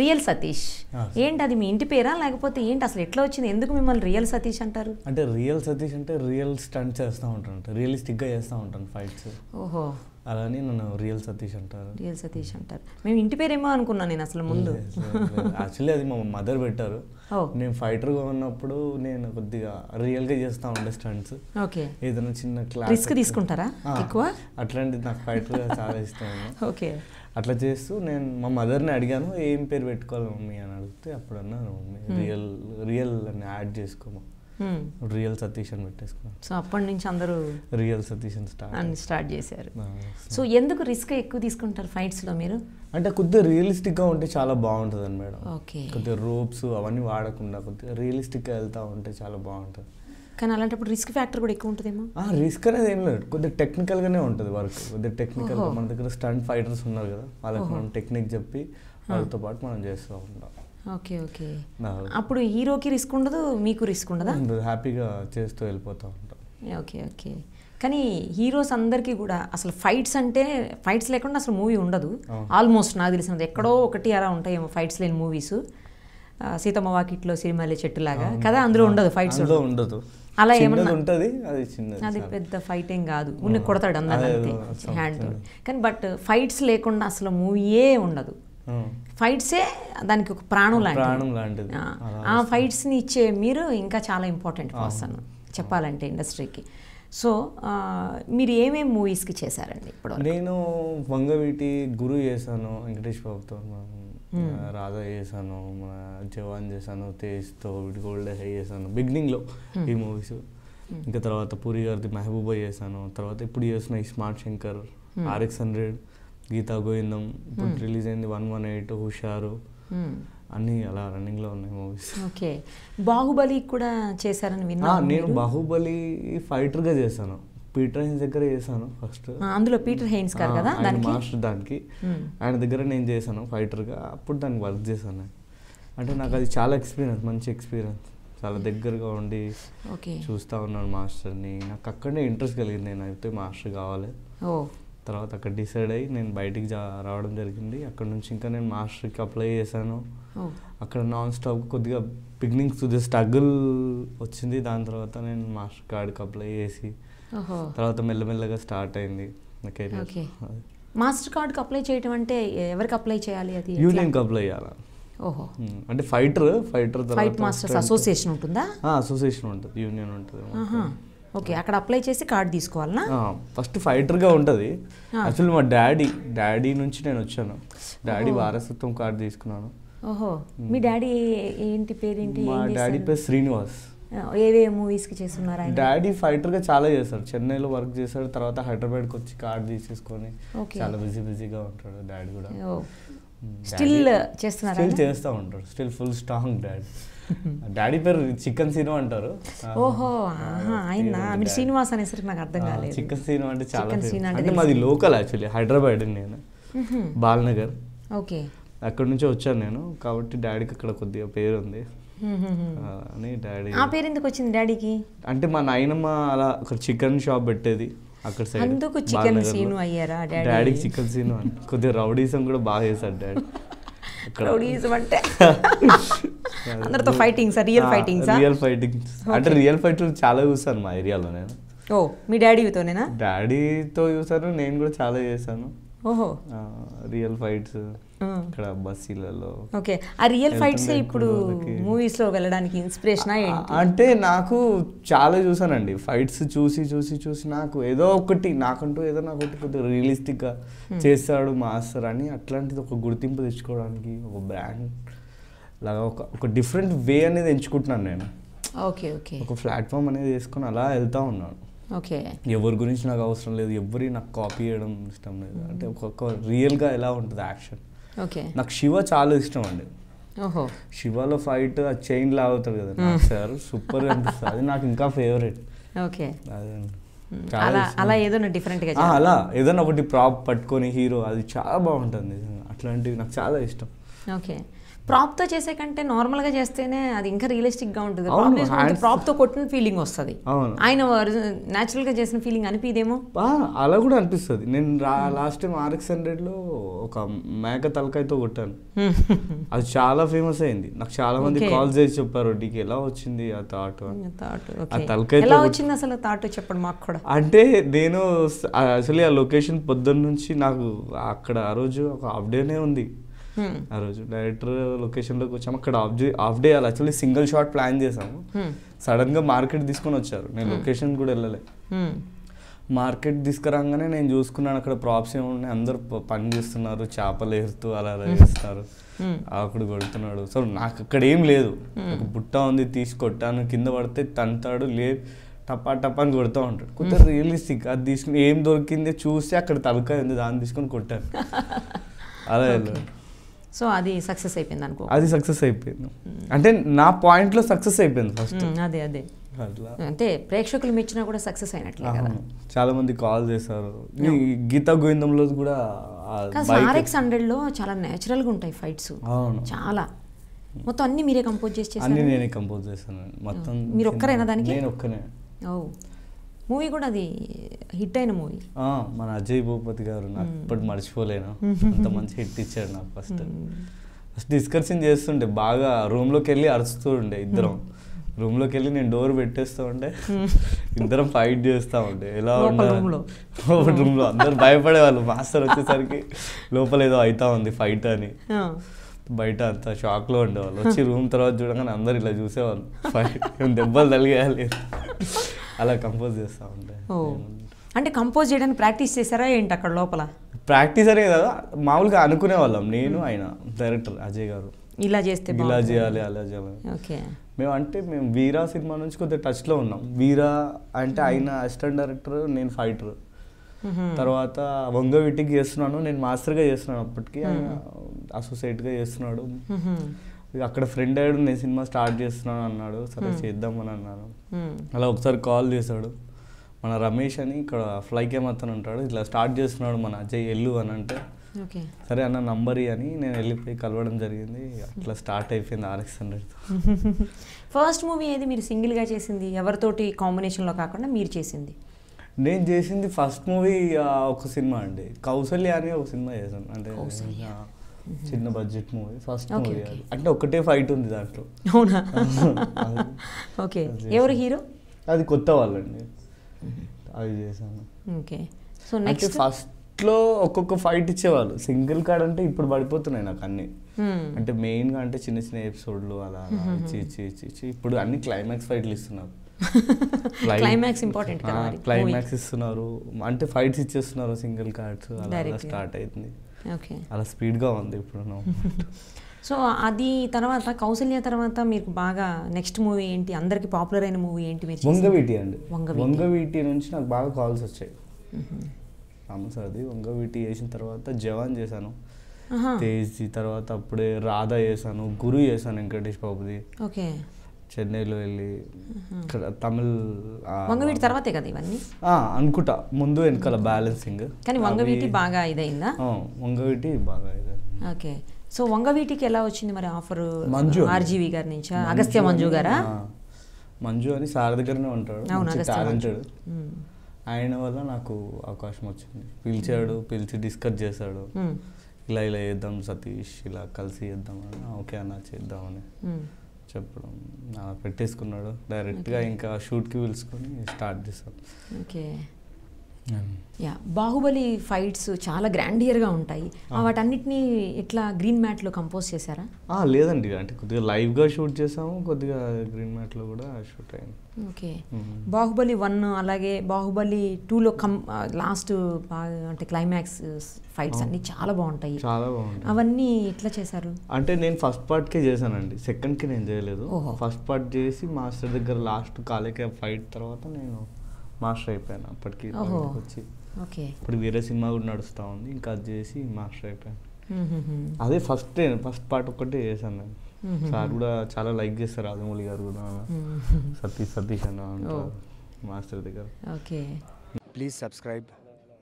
Real Satish ఏంటి అది మీ ఇంటి పేరా లేకపోతే ఏంటి అసలు ఎట్లా వచ్చింది ఎందుకు మిమ్మల్ని రియల్ సతీష్ అంటారు అంటే రియల్ సతీష్ అంటే రియల్ స్టంట్ చేస్తూ ఉంటాను రియలిస్టిక్గా చేస్తూ ఉంటాను ఫైట్స్ ఓహో అలానే నన్ను రియల్ సతీష్ అంటారు రియల్ సతీష్ అంటారు మేము ఇంటి పేరేమో అనుకున్నాను నేను అసలు ముందు యాక్చువల్లీ అది మా మదర్ పెట్టారు నేను ఫైటర్గా ఉన్నప్పుడు నేను కొద్దిగా రియల్గా చేస్తూ ఉండే స్టంట్స్ ఓకే ఏదైనా చిన్న క్లాస్ రిస్క్ తీసుకుంటారా ఎక్కువ అట్లాంటిది నాకు ఫైటర్గా చాలా ఇష్టం ఓకే అట్లా చేస్తూ నేను మా మదర్ని అడిగాను ఏం పేరు పెట్టుకోవాలి మమ్మీ అని అడిగితే అప్పుడు అన్నాను మమ్మీ రియల్ అని యాడ్ చేసుకోమా రియల్ సతీష్ అని పెట్టేసుకున్నాను సో అప్పటి నుంచి అందరూ రియల్ సతీష్ అని స్టార్ట్ చేశారు సో ఎందుకు రిస్క్ ఎక్కువ తీసుకుంటారు ఫైట్స్లో మీరు అంటే కొద్దిగా రియలిస్టిక్గా ఉంటే చాలా బాగుంటుంది అని మేడం ఓకే కొద్దిగా రోప్స్ అవన్నీ వాడకుండా కొద్దిగా రియలిస్టిక్గా వెళ్తూ ఉంటే చాలా బాగుంటుంది కానీ అలాంటప్పుడు రిస్క్ ఫ్యాక్టర్ కూడా ఎక్కువ ఉంటుందేమో రిస్క్ అనేది ఏం లేదు కొద్దిగా టెక్నికల్గానే ఉంటుంది వర్క్ కొద్దిగా టెక్నికల్ మన దగ్గర స్టంట్ ఫైటర్స్ ఉన్నారు కదా వాళ్ళకి మనం టెక్నిక్ చెప్పి వాళ్ళతో పాటు మనం చేస్తూ ఉంటాం ఓకే ఓకే అప్పుడు హీరోకి రిస్క్ ఉండదు మీకు రిస్క్ ఉండదా హ్యాపీగా చేస్తూ వెళ్ళిపోతూ ఉంటాం ఓకే ఓకే కానీ హీరోస్ అందరికీ కూడా అసలు ఫైట్స్ అంటే ఫైట్స్ లేకుండా అసలు మూవీ ఉండదు ఆల్మోస్ట్ నాకు తెలిసినది ఎక్కడో ఒకటి అలా ఉంటాయేమో ఫైట్స్ లేని మూవీస్ సీతమ్మ వాకిట్లో సిరిమల్లె చెట్టులాగా కదా అందులో ఉండదు ఫైట్స్ ఉండదు అలా ఏమన్నా ఉంటుంది అది చిన్నది అది పెద్ద ఫైట్ ఏం కాదు ఉన్న కొడతాడు అందరూ అంతే హ్యాండ్ తోడు కానీ బట్ ఫైట్స్ లేకుండా అసలు మూవీయే ఉండదు ఫైట్సే దానికి ఒక ప్రాణం లాంటిది ఆ ఫైట్స్ని ఇచ్చే మీరు ఇంకా చాలా ఇంపార్టెంట్ పర్సన్ చెప్పాలంటే ఇండస్ట్రీకి సో మీరు ఏమేమి మూవీస్కి చేశారండి ఇప్పుడు నేను వంగవీటి గురు చేశాను వెంకటేష్ బాబుతో రాధా చేశాను మన జవాన్ చేశాను తేజ్తో గోల్డ్ హై చేశాను బిగినింగ్లో ఈ మూవీస్ ఇంకా తర్వాత పూరి గారిది మెహబూబా చేశాను తర్వాత ఇప్పుడు చేసిన ఈ స్మార్ట్ శంకర్ RX100 గీతా గోవిందం ఇప్పుడు రిలీజ్ అయింది 118 హుషారు అన్నీ అలా రన్నింగ్లో ఉన్నాయి మూవీస్ ఓకే బాహుబలి కూడా చేశారని విన్నాను నేను బాహుబలి ఫైటర్గా చేశాను పీటర్ హెయిన్స్ దగ్గర చేశాను ఫస్ట్ అందులో పీటర్ హెయిన్స్ గారు కదా మాస్టర్ దానికి ఆయన దగ్గర నేను చేశాను ఫైటర్గా అప్పుడు దానికి వర్క్ చేశాను అంటే నాకు అది చాలా ఎక్స్పీరియన్స్ మంచి ఎక్స్పీరియన్స్ చాలా దగ్గరగా ఉండి చూస్తూ ఉన్నాను మాస్టర్ని నాకు అక్కడనే ఇంట్రెస్ట్ కలిగింది నేను అయితే మాస్టర్ కావాలి తర్వాత అక్కడ డిసైడ్ అయ్యి నేను బయటికి రావడం జరిగింది అక్కడ నుంచి ఇంకా నేను మాస్టర్కి అప్లై చేశాను అక్కడ నాన్ స్టాప్ కొద్దిగా బిగినింగ్స్ స్ట్రగుల్ వచ్చింది దాని తర్వాత నేను మాస్టర్ కార్డ్కి అప్లై చేసి తర్వాత మెల్లమెల్లగా స్టార్ట్ అయింది నా కెరీర్ మాస్టర్ కార్డ్కి అప్లై చేయడం అంటే ఎవరికి అప్లై చేయాలి అది యూనియన్కి అప్లై చేయాలి ఓహో అంటే ఫైటర్ ఫైట్ మాస్టర్స్ అసోసియేషన్ ఉంటుందా అసోసియేషన్ ఉంటుంది యూనియన్ ఉంటుంది ఓకే అక్కడ అప్లై చేసి కార్డ్ తీసుకోవాలనా ఫస్ట్ ఫైటర్గా ఉంటుంది యాక్చువల్లీ మా డాడీ నుంచి నేను వచ్చాను డాడీ వారసత్వం కార్డు తీసుకున్నాను ఓహో మీ డాడీ ఏంటి పేరేంటి మా డాడీ పేరు శ్రీనివాస్ ఏవే మూవీస్కి చేస్తున్నారు ఆయన డాడీ ఫైటర్గా చాలా చేశాడు చెన్నైలో వర్క్ చేశాడు తర్వాత హైదరాబాద్కి వచ్చి కార్డు తీసేసుకొని చాలా బిజీగా ఉంటాడు డాడీ కూడా స్టిల్ చేస్తున్నారు స్టిల్ చేస్తూ ఉంటాడు స్టిల్ ఫుల్ స్ట్రాంగ్ డాడీ పేరు చికెన్ సీను అంటారు ఓహో ఆయన మీరు శ్రీనివాస్ అనేసరికి నాకు అర్థం కాలేదు చికెన్ సీను అంటే చాలా అంటే మాది లోకల్ యాక్చువల్లీ హైదరాబాద్ నేను బాలనగర్ ఓకే అక్కడ నుంచి వచ్చాను నేను కాబట్టి డాడీకి అక్కడ కొద్దిగా పేరు ఉంది అని డాడీ ఆ పేరు ఎందుకు వచ్చింది డాడీకి అంటే మా నాయనమ్మ అలా ఒక చికెన్ షాప్ పెట్టేది అక్కడ సైడ్ అందుకు చికెన్ సీను అయ్యారా డాడీకి చికెన్ సీను అని కొద్దిగా రౌడీసం కూడా బాగా చేశాడు డాడీ రౌడీసం అంటే అందరితో ఫైటింగ్స్ రియల్ ఫైటింగ్స్ అంటే రియల్ ఫైట్ చాలా చూసాను మా ఏరియాలో నేను మీ డాడీతోనేనా డాడీతో చూసాను నేను కూడా చాలా చేశాను ఓహో రియల్ ఫైట్స్ ఇక్కడ బస్సీలలో ఓకే ఆ రియల్ ఫైట్స్ ఇప్పుడు మూవీస్ లో వెళ్ళడానికి ఇన్స్పిరేషన్ అంటే నాకు చాలా చూసానండి ఫైట్స్ చూసి నాకు ఏదో ఒకటి నాకంటూ ఏదో ఒకటి కొద్దిగా రియలిస్టిక్ గా చేస్తాడు మాస్టర్ అని అట్లాంటిది ఒక గుర్తింపు తెచ్చుకోవడానికి ఒక బ్రాండ్ లాగా ఒక డిఫరెంట్ వే అనేది ఎంచుకుంటున్నాను నేను ఓకే ఓకే ఒక ప్లాట్ఫామ్ అనేది వేసుకొని అలా వెళ్తా ఉన్నాను ఓకే ఎవరి గురించి నాకు అవసరం లేదు ఎవరి నాకు కాపీ చేయడం ఇష్టం లేదు అంటే ఒక్కొక్క రియల్గా ఎలా ఉంటుంది యాక్షన్ ఓకే నాకు శివ చాలా ఇష్టం అండి ఓహో శివలో ఫైట్ ఆ చైన్ లాగుతాడు కదా సార్ సూపర్ అనిపిస్తుంది అది నాకు ఇంకా ఫేవరెట్ ఓకే అదే అలా ఏదైనా డిఫరెంట్గా అలా ఏదైనా ఒకటి ప్రాప్ పట్టుకొని హీరో అది చాలా బాగుంటుంది అట్లాంటివి నాకు చాలా ఇష్టం ఓకే ప్రాప్తో చేసే కంటే నార్మల్గా చేస్తేనే అది ఇంకా రియలిస్టిక్గా ఉంటుంది. ప్రాప్తో కొట్టిన ఫీలింగ్ వస్తుంది, ఆయన న్యాచురల్గా చేసిన ఫీలింగ్ అనిపిదేమో. అలా కూడా అనిపిస్తుంది. నేను లాస్ట్ టైం RX100లో ఒక మేక తలకాయతో కొట్టాను, అది చాలా ఫేమస్ అయింది. నాకు చాలా మంది కాల్ చేసి చెప్పారు, నీకు ఎలా వచ్చింది ఆ థాట్, ఆ తలకాయ ఎలా వచ్చింది అసలు థాట్ చెప్పండి మాకు కూడా. అంటే నేను యాక్చువల్లీ ఆ లొకేషన్ పొద్దున్న నుంచి నాకు అక్కడ ఆ రోజు ఒక హాఫ్ డేనే ఉంది. ఆ రోజు డైరెక్టర్ లొకేషన్లోకి వచ్చాము, అక్కడ half day actually single shot plan చేసాము. సడన్గా మార్కెట్ తీసుకొని వచ్చారు, నేను లొకేషన్ కూడా వెళ్ళలే. మార్కెట్ తీసుకురాగానే నేను చూసుకున్నాను అక్కడ ప్రాప్స్ ఏమున్నాయి, అందరు పని చేస్తున్నారు, చేపలు ఏరుతూ అలా వేస్తున్నారు, ఆకుడు కొడుతున్నాడు. సో నాకు అక్కడ ఏం లేదు, ఒక బుట్ట ఉంది తీసి కొట్టాను, కింద పడితే తంతాడు, టపా టపా అని కొడుతూ ఉంటాడు. కొంచెం రియలిస్టిక్. అది తీసుకుని ఏం దొరికింది చూసి అక్కడ తలకాయ ఉంది, దాన్ని తీసుకొని కొట్టాను. అలా సో అది సక్సెస్ అయిపోయింది అనుకో. అది సక్సెస్ అయిపోయింది అంటే నా పాయింట్లో సక్సెస్ అయిపోయింది ఫస్ట్. అదే అంటే ప్రేక్షకులు మెచ్చినా కూడా సక్సెస్ అయినట్లే కదా. చాలా మంది కాల్ చేశారు. గీతా గోవిందంలో కూడా RX100లో చాలా నేచురల్గా ఉంటాయి ఫైట్స్, చాలా. మొత్తం అన్ని మీరే కంపోజ్ చేసి అన్ని నేనే కంపోజ్ చేశాను మొత్తం. మీరు ఒక్కరైనా దానికి? నేను ఒక్కనే. మూవీ కూడా అది హిట్ అయిన మూవీ. మన అజయ్ భూపతి గారు నాకు ఇప్పటి మర్చిపోలేను, అంత మంచి హిట్ ఇచ్చాడు నాకు. ఫస్ట్ డిస్కషన్ చేస్తుండే, బాగా రూమ్లోకి వెళ్ళి అరుస్తూ ఉండే ఇద్దరం. రూమ్లోకి వెళ్ళి నేను డోర్ పెట్టేస్తూ ఉంటే ఇద్దరం ఫైట్ చేస్తూ ఉండే. ఎలా ఉండే రూమ్లో అందరు భయపడేవాళ్ళు, మాస్టర్ వచ్చేసరికి లోపల ఏదో అవుతా ఉంది ఫైట్ అని. బయట అంతా షాక్లో ఉండేవాళ్ళు. వచ్చి రూమ్ తర్వాత చూడగానే అందరు ఇలా చూసేవాళ్ళు, ఫైట్ దెబ్బలు తలిగేయాలి. అలా కంపోజ్ చేస్తూ ఉంటే. అంటే కంపోజ్ చేయడానికి ప్రాక్టీస్ చేశారా ఏంటి అక్కడ లోపల? ప్రాక్టీస్ అనే కదా, మామూలుగా అనుకునే వాళ్ళం నేను, ఆయన డైరెక్టర్ అజయ్ గారు, ఇలా చేస్తే ఇలా చేయాలి అలా చేయాలి. మేము వీరా సినిమా నుంచి కొద్దిగా టచ్లో ఉన్నాం. వీరా అంటే ఆయన అసిస్టెంట్ డైరెక్టర్, నేను ఫైటర్. తర్వాత వంగవీటికి చేస్తున్నాను, నేను మాస్టర్గా చేస్తున్నాను. అప్పటికి ఆయన అసోసియేట్గా చేస్తున్నాడు. అక్కడ ఫ్రెండ్ అయ్యాడు, నేను సినిమా స్టార్ట్ చేస్తున్నాను అన్నాడు. సరే చేద్దామని అన్నాను. అలా ఒకసారి కాల్ చేశాడు, మన రమేష్ అని ఇక్కడ ఫ్లైకేమ్ అతను ఉంటాడు, ఇట్లా స్టార్ట్ చేస్తున్నాడు మన అజయ్ ఎల్లు అని అంటే, సరే అన్న నంబర్ అని నేను వెళ్ళిపోయి కలవడం జరిగింది. అట్లా స్టార్ట్ అయిపోయింది RX100. ఫస్ట్ మూవీ ఏది మీరు సింగిల్గా చేసింది, ఎవరితోటి కాంబినేషన్లో కాకుండా మీరు చేసింది? నేను చేసింది ఫస్ట్ మూవీ ఒక సినిమా అండి, కౌసల్య అని ఒక సినిమా చేశాను. అంటే చిన్న బడ్జెట్ మూవీ, ఫస్ట్ మూవీ. అంటే ఒకటే ఫైట్ ఉంది దాంట్లో. అవునా? ఓకే. ఎవరు హీరో? అది కొత్త వాళ్ళండి, అది చేశాను. ఓకే. సో నెక్స్ట్ ఫస్ట్లో ఒక్కొక్క ఫైట్ ఇచ్చేవాళ్ళు, సింగిల్ కార్డ్ అంటే ఇప్పుడు పడిపోతున్నాయి నాకు అన్ని. అంటే మెయిన్గా అంటే చిన్న చిన్న ఎపిసోడ్లు అలా ఇచ్చి ఇప్పుడు అన్ని క్లైమాక్స్ ఫైట్లు ఇస్తున్నారు. క్లైమాక్స్ ఇంపార్టెంట్ కదా, క్లైమాక్స్ ఇస్తున్నారు, అంటే ఫైట్స్ ఇచ్చేస్తున్నారు సింగిల్ కార్డ్స్. అలా స్టార్ట్ అవుతుంది, అలా స్పీడ్గా ఉంది ఇప్పుడు. సో అది తర్వాత కౌసల్య తర్వాత మీకు బాగా నెక్స్ట్ మూవీ ఏంటి, అందరికి పాపులర్ అయిన మూవీ ఏంటి? మీరు వంగవీటి అండి. వంగవీటి నుంచి నాకు బాగా కాల్స్ వచ్చాయి. అది వంగవీటి చేసిన తర్వాత జవాన్ చేశాను, తేజ్జీ. తర్వాత అప్పుడే రాధా చేశాను, గురు చేశాను వెంకటేష్ బాబుది. ఓకే. చెన్నైలో వెళ్ళి తమిళ్. వంగవీటి తర్వాతే కదా ఇవన్నీ అనుకుంటా, ముందు వెనకాల బ్యాలెన్సింగ్. కానీ వంగవీటి బాగా ఇదైందా? వంగవీటి బాగా ఇదైంది. ఓకే. సో వంగవీటికి ఎలా వచ్చింది మరి ఆఫర్? మంజు RGV గారి నుంచి, అగస్త్య మంజు గారా? మంజు అని సార్ దగ్గరనే ఉంటాడు, టాలెంటెడ్. ఆయన వల్ల నాకు అవకాశం వచ్చింది. పిలిచి డిస్కస్ చేశాడు, ఇలా ఇలా చేద్దాం సతీష్, ఇలా కలిసి చేద్దాం అని. ఓకే అన్న చేద్దామని చెప్పడం పెట్టేసుకున్నాడు డైరెక్ట్గా. ఇంకా షూట్కి పిలుచుకొని స్టార్ట్ చేశాం. ఓకే. బాహుబలి ఫైట్స్ చాలా గ్రాండియర్గా ఉంటాయి, వాటన్నిటిని ఇట్లా గ్రీన్ మ్యాట్లో కంపోజ్ చేశారా? లేదండి, అంటే కొద్దిగా లైవ్గా షూట్ చేసాము, కొద్దిగా గ్రీన్ మ్యాట్లో కూడా షూట్ అయింది. ఓకే. బాహుబలి 1 అలాగే బాహుబలి 2లో లాస్ట్ అంటే క్లైమాక్స్ ఫైట్స్ అన్ని చాలా బాగుంటాయి. చాలా బాగుంటాయి. అవన్నీ ఎట్లా చేశారు? అంటే నేను ఫస్ట్ పార్ట్కే చేశానండి, సెకండ్కి నేను చేయలేదు. ఫస్ట్ పార్ట్ చేసి మాస్టర్ దగ్గర లాస్ట్ కాలేకే ఫైట్ తర్వాత నేను మాస్టర్ అయిపోయాను. అప్పటికి వచ్చి ఇప్పుడు వేరే సినిమా కూడా నడుస్తూ ఉంది, ఇంకా అది చేసి మాస్టర్ అయిపోయాను. అదే ఫస్ట్ పార్ట్ ఒక్కటే చేశాను నేను. సార్ కూడా చాలా లైక్ చేస్తారు, రాజమౌళి గారు కూడా, సతీష్ అన్న మాస్టర్ దగ్గర. Okay. Please subscribe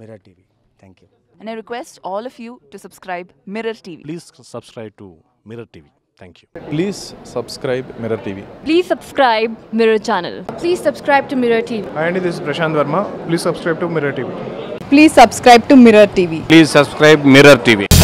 mirror TV. Thank you. And I request all of you to subscribe Mirror TV. Please subscribe to Mirror TV. Thank you. Please subscribe Mirror TV. Please subscribe Mirror channel. Please subscribe to Mirror TV. Hi, this is Prashant Verma. Please subscribe to Mirror TV. Please subscribe to Mirror TV. Please subscribe Mirror TV.